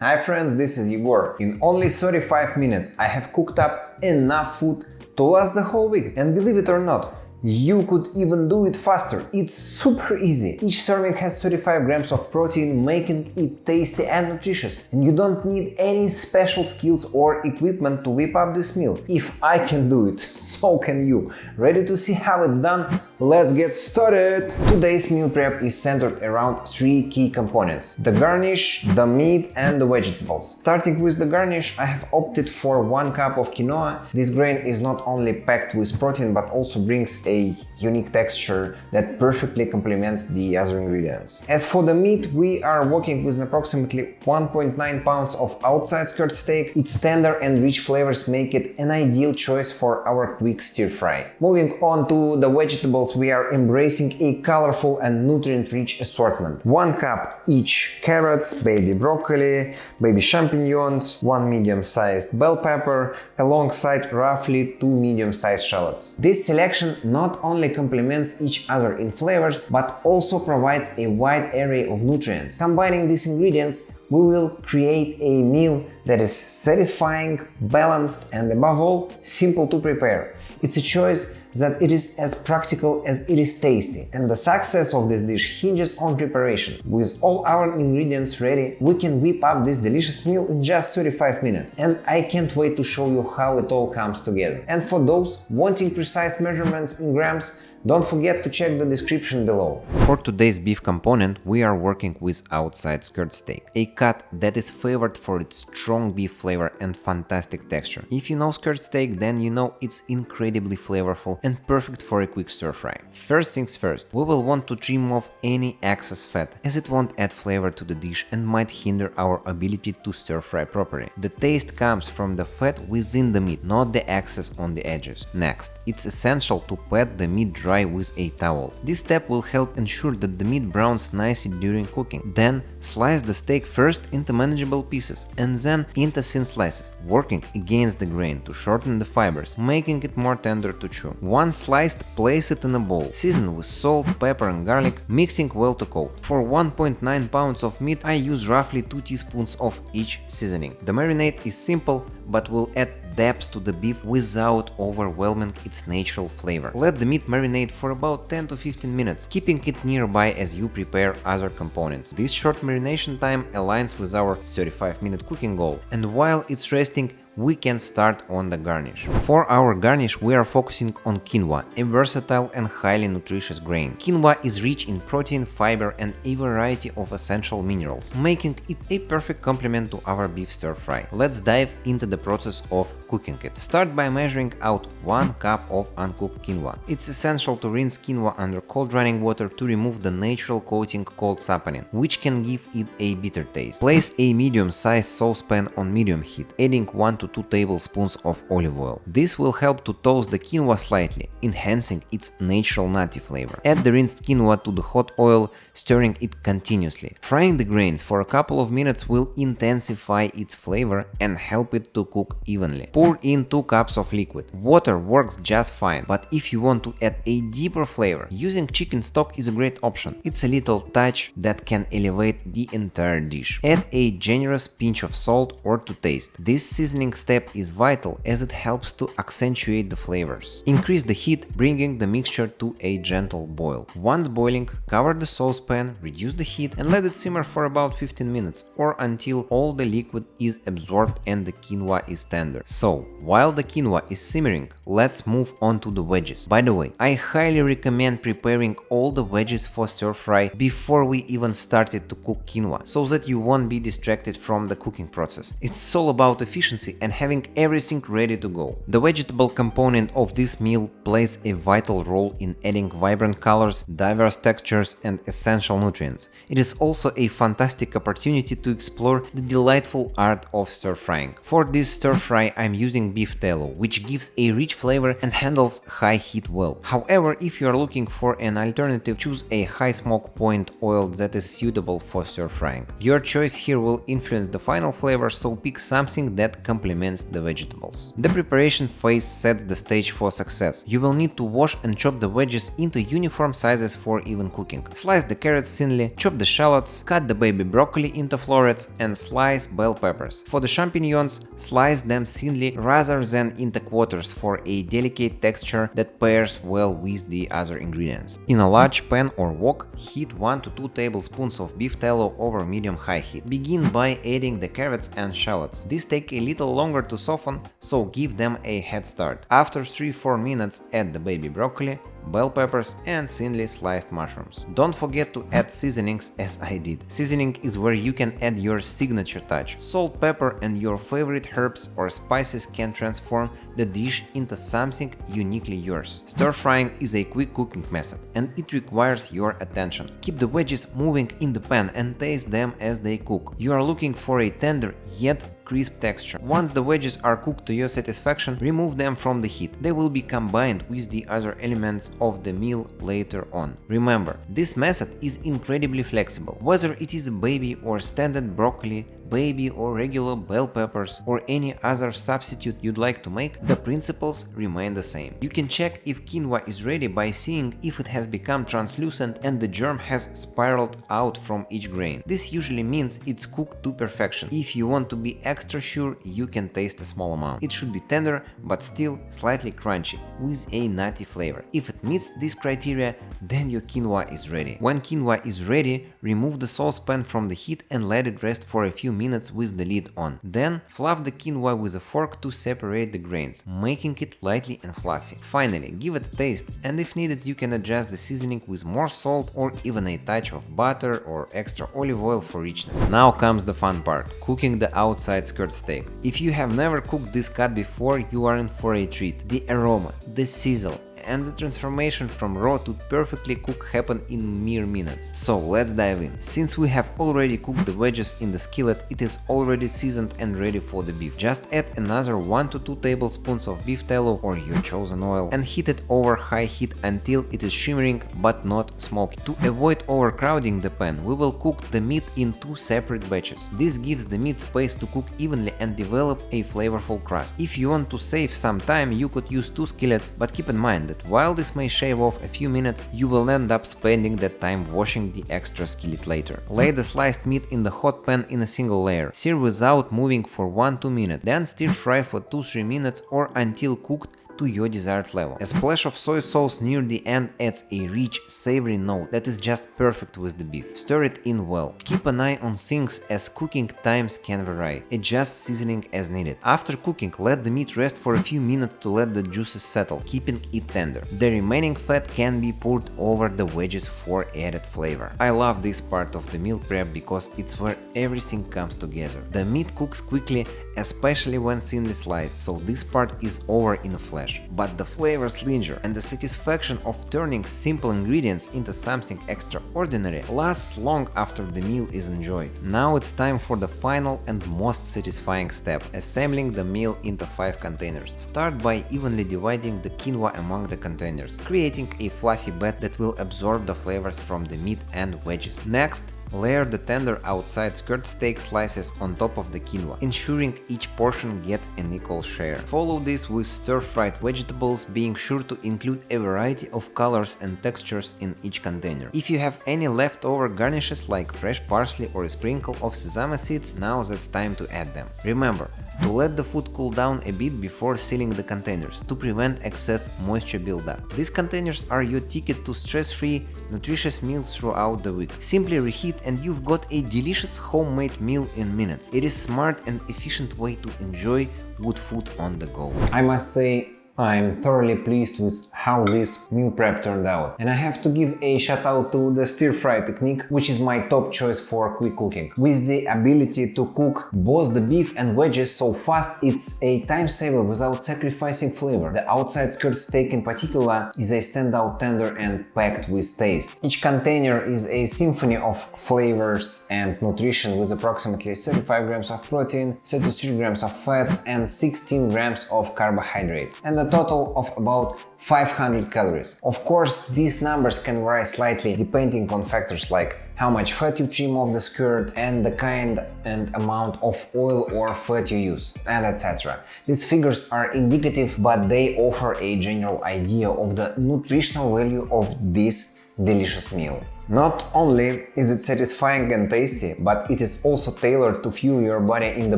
Hi friends, this is Yegor. In only 35 minutes I have cooked up enough food to last the whole week. And believe it or not, you could even do it faster. It's super easy. Each serving has 35 grams of protein, making it tasty and nutritious. And you don't need any special skills or equipment to whip up this meal. If I can do it, so can you. Ready to see how it's done? Let's get started! Today's meal prep is centered around three key components: the garnish, the meat, and the vegetables. Starting with the garnish, I have opted for 1 cup of quinoa. This grain is not only packed with protein but also brings a unique texture that perfectly complements the other ingredients. As for the meat, we are working with approximately 1.9 pounds of outside skirt steak. Its tender and rich flavors make it an ideal choice for our quick stir fry. Moving on to the vegetables, we are embracing a colorful and nutrient-rich assortment. 1 cup each: carrots, baby broccoli, baby champignons, 1 medium-sized bell pepper, alongside roughly 2 medium-sized shallots. This selection not only complements each other in flavors, but also provides a wide array of nutrients. Combining these ingredients, we will create a meal that is satisfying, balanced, and above all, simple to prepare. It's a choice that it is as practical as it is tasty, and the success of this dish hinges on preparation. With all our ingredients ready, we can whip up this delicious meal in just 35 minutes, and I can't wait to show you how it all comes together. And for those wanting precise measurements in grams, don't forget to check the description below. For today's beef component, we are working with outside skirt steak, a cut that is favored for its strong beef flavor and fantastic texture. If you know skirt steak, then you know it's incredibly flavorful and perfect for a quick stir fry. First things first, we will want to trim off any excess fat, as it won't add flavor to the dish and might hinder our ability to stir fry properly. The taste comes from the fat within the meat, not the excess on the edges. Next, it's essential to pat the meat dry with a towel. This step will help ensure that the meat browns nicely during cooking. Then slice the steak first into manageable pieces and then into thin slices, working against the grain to shorten the fibers, making it more tender to chew. Once sliced, place it in a bowl. Season with salt, pepper and garlic, mixing well to coat. For 1.9 pounds of meat, I use roughly 2 teaspoons of each seasoning. The marinade is simple but will add depth to the beef without overwhelming its natural flavor. Let the meat marinate for about 10 to 15 minutes, keeping it nearby as you prepare other components. This short marination time aligns with our 35-minute cooking goal, and while it's resting, we can start on the garnish. For our garnish, we are focusing on quinoa, a versatile and highly nutritious grain. Quinoa is rich in protein, fiber, and a variety of essential minerals, making it a perfect complement to our beef stir fry. Let's dive into the process of cooking it. Start by measuring out 1 cup of uncooked quinoa. It's essential to rinse quinoa under cold running water to remove the natural coating called saponin, which can give it a bitter taste. Place a medium-sized saucepan on medium heat, adding 1 to 2 tablespoons of olive oil. This will help to toast the quinoa slightly, enhancing its natural nutty flavor. Add the rinsed quinoa to the hot oil, stirring it continuously. Frying the grains for a couple of minutes will intensify its flavor and help it to cook evenly. Pour in 2 cups of liquid. Water works just fine, but if you want to add a deeper flavor, using chicken stock is a great option. It's a little touch that can elevate the entire dish. Add a generous pinch of salt or to taste. This seasoning step is vital as it helps to accentuate the flavors. Increase the heat, bringing the mixture to a gentle boil. Once boiling, cover the saucepan, reduce the heat, and let it simmer for about 15 minutes or until all the liquid is absorbed and the quinoa is tender. So, while the quinoa is simmering, let's move on to the veggies. By the way, I highly recommend preparing all the veggies for stir fry before we even started to cook quinoa, so that you won't be distracted from the cooking process. It's all about efficiency and having everything ready to go. The vegetable component of this meal plays a vital role in adding vibrant colors, diverse textures, and essential nutrients. It is also a fantastic opportunity to explore the delightful art of stir frying. For this stir fry, I'm I'm using beef tallow, which gives a rich flavor and handles high heat well. However, if you are looking for an alternative, choose a high smoke point oil that is suitable for stir frying. Your choice here will influence the final flavor, so pick something that complements the vegetables. The preparation phase sets the stage for success. You will need to wash and chop the veggies into uniform sizes for even cooking. Slice the carrots thinly, chop the shallots, cut the baby broccoli into florets, and slice bell peppers. For the champignons, slice them thinly rather than into quarters for a delicate texture that pairs well with the other ingredients. In a large pan or wok, heat 1 to 2 tablespoons of beef tallow over medium-high heat. Begin by adding the carrots and shallots. These take a little longer to soften, so give them a head start. After 3-4 minutes, add the baby broccoli, bell peppers, and thinly sliced mushrooms. Don't forget to add seasonings as I did. Seasoning is where you can add your signature touch. Salt, pepper, and your favorite herbs or spices can transform the dish into something uniquely yours. Stir frying is a quick cooking method, and it requires your attention. Keep the veggies moving in the pan and taste them as they cook. You are looking for a tender yet crisp texture. Once the veggies are cooked to your satisfaction, remove them from the heat. They will be combined with the other elements of the meal later on. Remember, this method is incredibly flexible. Whether it is baby or standard broccoli, baby or regular bell peppers, or any other substitute you'd like to make, the principles remain the same. You can check if quinoa is ready by seeing if it has become translucent and the germ has spiraled out from each grain. This usually means it's cooked to perfection. If you want to be extra sure, you can taste a small amount. It should be tender but still slightly crunchy, with a nutty flavor. If it meets this criteria, then your quinoa is ready. When quinoa is ready, remove the saucepan from the heat and let it rest for a few minutes with the lid on. Then fluff the quinoa with a fork to separate the grains, making it lightly and fluffy. Finally, give it a taste, and if needed, you can adjust the seasoning with more salt or even a touch of butter or extra olive oil for richness. Now comes the fun part: cooking the outside skirt steak. If you have never cooked this cut before, you are in for a treat. The aroma, the sizzle, and the transformation from raw to perfectly cooked happen in mere minutes. So let's dive in. Since we have already cooked the wedges in the skillet, it is already seasoned and ready for the beef. Just add another 1 to 2 tablespoons of beef tallow or your chosen oil and heat it over high heat until it is shimmering but not smoky. To avoid overcrowding the pan, we will cook the meat in 2 separate batches. This gives the meat space to cook evenly and develop a flavorful crust. If you want to save some time, you could use 2 skillets, but keep in mind that while this may shave off a few minutes, you will end up spending that time washing the extra skillet later. Lay the sliced meat in the hot pan in a single layer. Sear without moving for 1-2 minutes, then stir fry for 2-3 minutes or until cooked to your desired level. A splash of soy sauce near the end adds a rich, savory note that is just perfect with the beef. Stir it in well. Keep an eye on things as cooking times can vary. Adjust seasoning as needed. After cooking, let the meat rest for a few minutes to let the juices settle, keeping it tender. The remaining fat can be poured over the wedges for added flavor. I love this part of the meal prep because it's where everything comes together. The meat cooks quickly, especially when thinly sliced, so this part is over in flesh. But the flavors linger, and the satisfaction of turning simple ingredients into something extraordinary lasts long after the meal is enjoyed. Now it's time for the final and most satisfying step: assembling the meal into 5 containers. Start by evenly dividing the quinoa among the containers, creating a fluffy bed that will absorb the flavors from the meat and wedges. Next, layer the tender outside skirt steak slices on top of the quinoa, ensuring each portion gets an equal share. Follow this with stir-fried vegetables, being sure to include a variety of colors and textures in each container. If you have any leftover garnishes like fresh parsley or a sprinkle of sesame seeds, now that's time to add them. Remember to let the food cool down a bit before sealing the containers to prevent excess moisture buildup. These containers are your ticket to stress-free, nutritious meals throughout the week. Simply reheat and you've got a delicious homemade meal in minutes. It is a smart and efficient way to enjoy good food on the go. I must say, I'm thoroughly pleased with how this meal prep turned out. And I have to give a shout out to the stir fry technique, which is my top choice for quick cooking. With the ability to cook both the beef and veggies so fast, it's a time saver without sacrificing flavor. The outside skirt steak in particular is a standout tender and packed with taste. Each container is a symphony of flavors and nutrition with approximately 35 grams of protein, 33 grams of fats and 16 grams of carbohydrates, and a total of about 500 calories. Of course, these numbers can vary slightly depending on factors like how much fat you trim off the skirt and the kind and amount of oil or fat you use, and etc. These figures are indicative, but they offer a general idea of the nutritional value of this delicious meal. Not only is it satisfying and tasty, but it is also tailored to fuel your body in the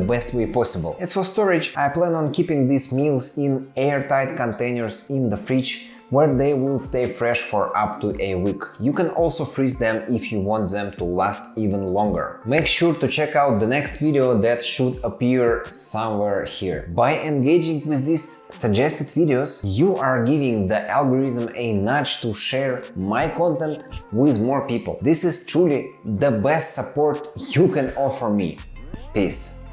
best way possible. As for storage, I plan on keeping these meals in airtight containers in the fridge, where they will stay fresh for up to a week. You can also freeze them if you want them to last even longer. Make sure to check out the next video that should appear somewhere here. By engaging with these suggested videos, you are giving the algorithm a nudge to share my content with more people. This is truly the best support you can offer me. Peace.